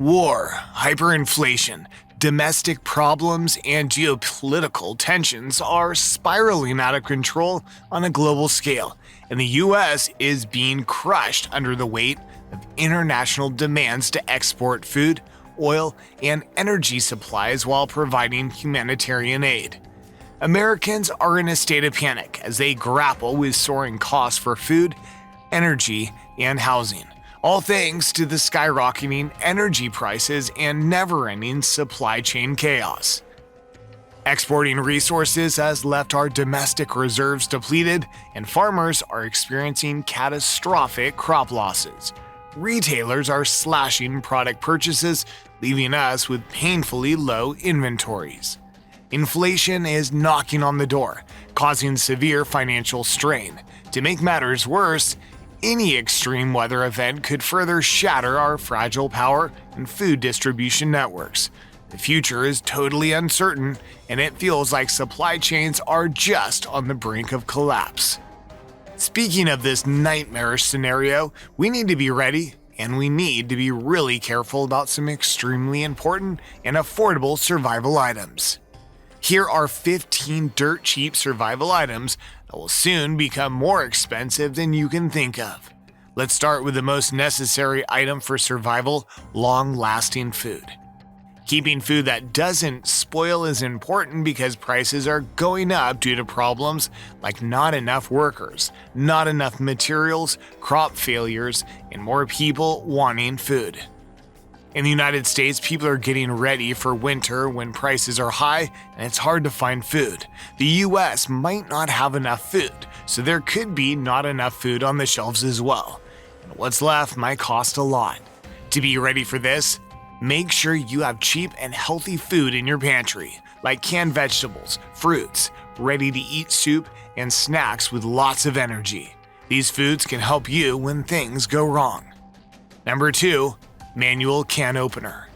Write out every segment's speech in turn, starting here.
War, hyperinflation, domestic problems, and geopolitical tensions are spiraling out of control on a global scale, and the U.S. is being crushed under the weight of international demands to export food, oil, and energy supplies while providing humanitarian aid. Americans are in a state of panic as they grapple with soaring costs for food, energy, and housing, all thanks to the skyrocketing energy prices and never-ending supply chain chaos. Exporting resources has left our domestic reserves depleted, and farmers are experiencing catastrophic crop losses. Retailers are slashing product purchases, leaving us with painfully low inventories. Inflation is knocking on the door, causing severe financial strain. To make matters worse, any extreme weather event could further shatter our fragile power and food distribution networks. The future is totally uncertain, and it feels like supply chains are just on the brink of collapse. Speaking of this nightmarish scenario, we need to be ready, and we need to be really careful about some extremely important and affordable survival items. Here are 15 dirt cheap survival items that will soon become more expensive than you can think of. Let's start with the most necessary item for survival: long-lasting food. Keeping food that doesn't spoil is important because prices are going up due to problems like not enough workers, not enough materials, crop failures, and more people wanting food. In the United States, people are getting ready for winter when prices are high and it's hard to find food. The US might not have enough food, so there could be not enough food on the shelves as well. And what's left might cost a lot. To be ready for this, make sure you have cheap and healthy food in your pantry, like canned vegetables, fruits, ready-to-eat soup, and snacks with lots of energy. These foods can help you when things go wrong. Number 2. Manual can opener.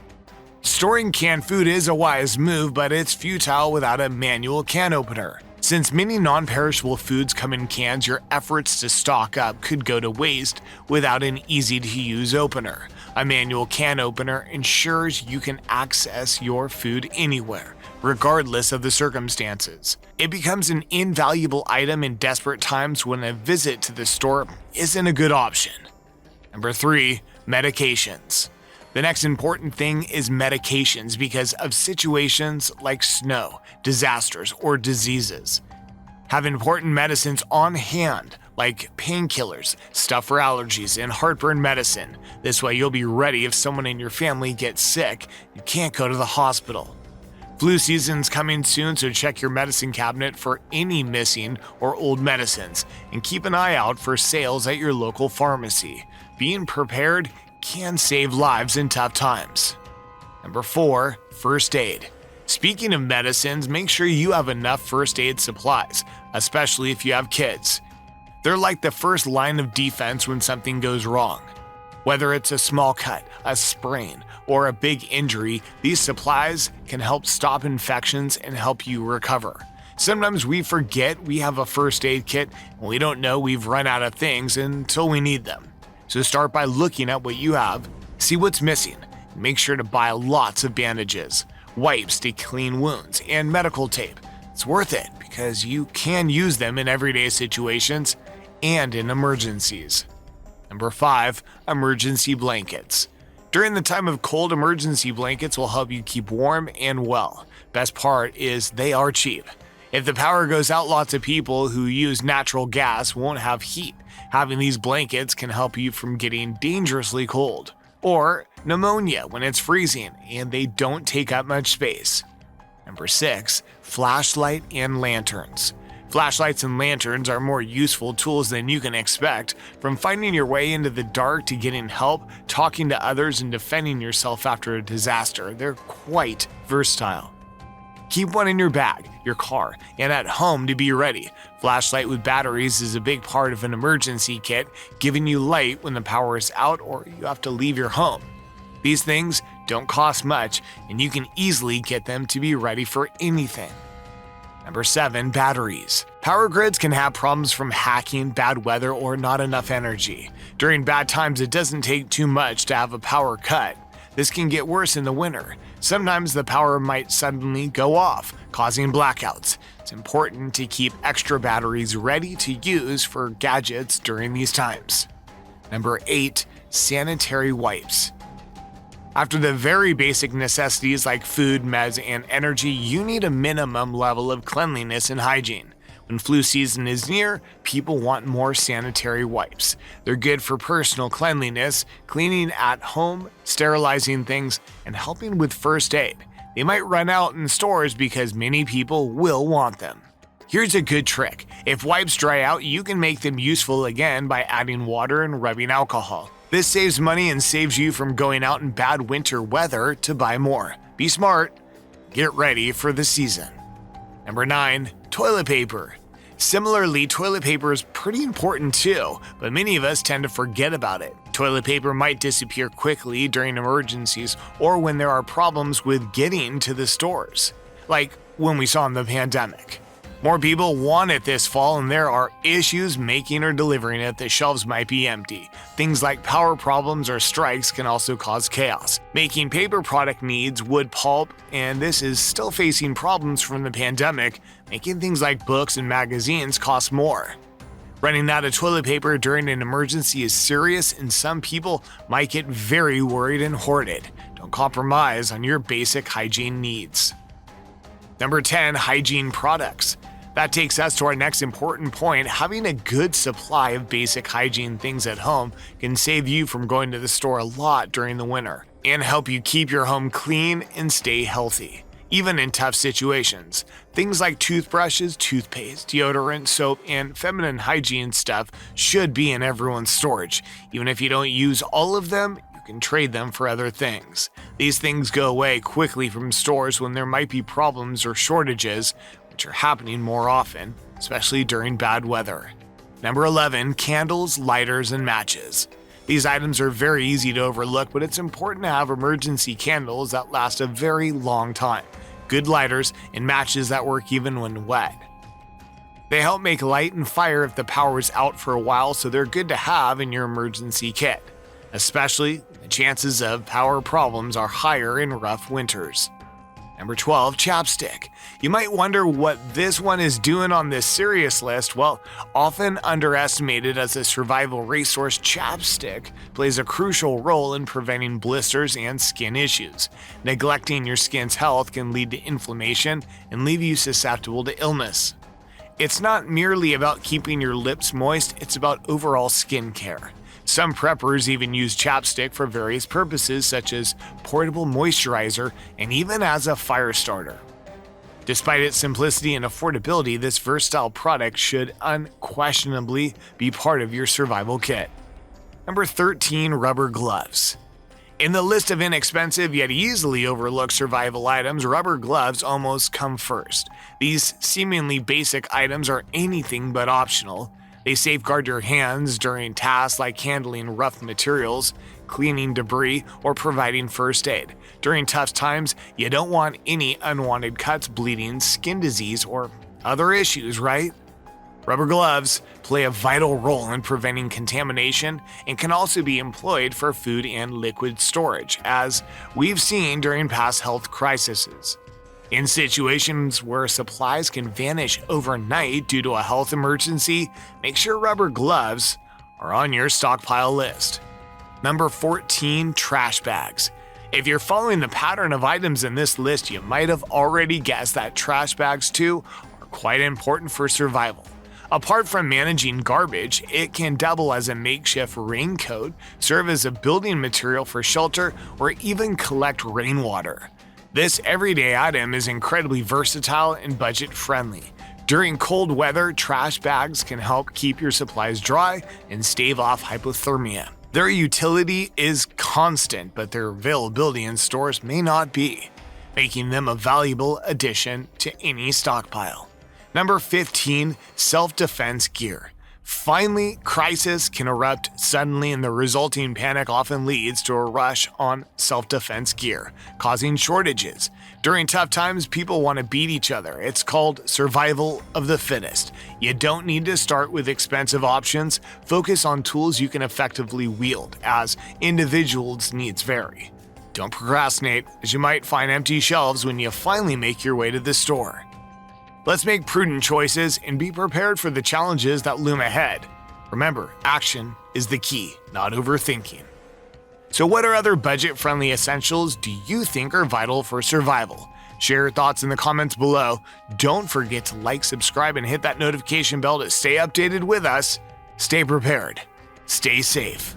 Storing canned food is a wise move, but it's futile without a manual can opener. Since many non-perishable foods come in cans, your efforts to stock up could go to waste without an easy-to-use opener. A manual can opener ensures you can access your food anywhere, regardless of the circumstances. It becomes an invaluable item in desperate times when a visit to the store isn't a good option. Number 3. Medications. The next important thing is medications because of situations like snow, disasters, or diseases. Have important medicines on hand, like painkillers, stuff for allergies, and heartburn medicine. This way you'll be ready if someone in your family gets sick and can't go to the hospital. Flu season's coming soon, so check your medicine cabinet for any missing or old medicines, and keep an eye out for sales at your local pharmacy. Being prepared can save lives in tough times. Number 4. First aid. Speaking of medicines, make sure you have enough first aid supplies, especially if you have kids. They're like the first line of defense when something goes wrong. Whether it's a small cut, a sprain, or a big injury, these supplies can help stop infections and help you recover. Sometimes we forget we have a first aid kit and we don't know we've run out of things until we need them. So start by looking at what you have, see what's missing, and make sure to buy lots of bandages, wipes to clean wounds, and medical tape. It's worth it because you can use them in everyday situations and in emergencies. Number 5. Emergency blankets. During the time of cold, emergency blankets will help you keep warm and well. Best part is they are cheap. If the power goes out, lots of people who use natural gas won't have heat. Having these blankets can help you from getting dangerously cold, or pneumonia when it's freezing and they don't take up much space. Number 6. Flashlight and lanterns. Flashlights and lanterns are more useful tools than you can expect. From finding your way into the dark to getting help, talking to others, and defending yourself after a disaster, they're quite versatile. Keep one in your bag, your car, and at home to be ready. Flashlight with batteries is a big part of an emergency kit, giving you light when the power is out or you have to leave your home. These things don't cost much, and you can easily get them to be ready for anything. Number 7. Batteries. Power grids can have problems from hacking, bad weather, or not enough energy. During bad times, it doesn't take too much to have a power cut. This can get worse in the winter. Sometimes the power might suddenly go off, causing blackouts. It's important to keep extra batteries ready to use for gadgets during these times. Number 8. Sanitary wipes. After the very basic necessities like food, meds, and energy, you need a minimum level of cleanliness and hygiene. When flu season is near, people want more sanitary wipes. They're good for personal cleanliness, cleaning at home, sterilizing things, and helping with first aid. They might run out in stores because many people will want them. Here's a good trick. If wipes dry out, you can make them useful again by adding water and rubbing alcohol. This saves money and saves you from going out in bad winter weather to buy more. Be smart. Get ready for the season. Number 9. Toilet paper. Similarly, toilet paper is pretty important too, but many of us tend to forget about it. Toilet paper might disappear quickly during emergencies or when there are problems with getting to the stores, like when we saw in the pandemic. More people want it this fall, and there are issues making or delivering it. The shelves might be empty. Things like power problems or strikes can also cause chaos. Making paper product needs wood pulp, and this is still facing problems from the pandemic, making things like books and magazines cost more. Running out of toilet paper during an emergency is serious, and some people might get very worried and hoard it. Don't compromise on your basic hygiene needs. Number 10. Hygiene products. That takes us to our next important point. Having a good supply of basic hygiene things at home can save you from going to the store a lot during the winter and help you keep your home clean and stay healthy, even in tough situations. Things like toothbrushes, toothpaste, deodorant, soap, and feminine hygiene stuff should be in everyone's storage. Even if you don't use all of them, you can trade them for other things. These things go away quickly from stores when there might be problems or shortages, which are happening more often, especially during bad weather. Number 11. Candles, lighters, and matches. These items are very easy to overlook, but it's important to have emergency candles that last a very long time, good lighters, and matches that work even when wet. They help make light and fire if the power is out for a while, so they're good to have in your emergency kit. Especially, the chances of power problems are higher in rough winters. Number 12. Chopstick. You might wonder what this one is doing on this serious list. Well, often underestimated as a survival resource, chapstick plays a crucial role in preventing blisters and skin issues. Neglecting your skin's health can lead to inflammation and leave you susceptible to illness. It's not merely about keeping your lips moist, it's about overall skin care. Some preppers even use chapstick for various purposes, such as portable moisturizer and even as a fire starter. Despite its simplicity and affordability, this versatile product should unquestionably be part of your survival kit. Number 13. Rubber gloves. In the list of inexpensive yet easily overlooked survival items, rubber gloves almost come first. These seemingly basic items are anything but optional. They safeguard your hands during tasks like handling rough materials, cleaning debris, or providing first aid. During tough times, you don't want any unwanted cuts, bleeding, skin disease, or other issues, right? Rubber gloves play a vital role in preventing contamination and can also be employed for food and liquid storage, as we've seen during past health crises. In situations where supplies can vanish overnight due to a health emergency, make sure rubber gloves are on your stockpile list. Number 14. Trash bags. If you're following the pattern of items in this list, you might have already guessed that trash bags too are quite important for survival. Apart from managing garbage, it can double as a makeshift raincoat, serve as a building material for shelter, or even collect rainwater. This everyday item is incredibly versatile and budget-friendly. During cold weather, trash bags can help keep your supplies dry and stave off hypothermia. Their utility is constant, but their availability in stores may not be, making them a valuable addition to any stockpile. Number 15. Self-defense gear. Finally, crisis can erupt suddenly, and the resulting panic often leads to a rush on self-defense gear, causing shortages. During tough times, people want to beat each other. It's called survival of the fittest. You don't need to start with expensive options. Focus on tools you can effectively wield, as individuals' needs vary. Don't procrastinate, as you might find empty shelves when you finally make your way to the store. Let's make prudent choices and be prepared for the challenges that loom ahead. Remember, action is the key, not overthinking. So what are other budget-friendly essentials do you think are vital for survival? Share your thoughts in the comments below. Don't forget to like, subscribe, and hit that notification bell to stay updated with us. Stay prepared. Stay safe.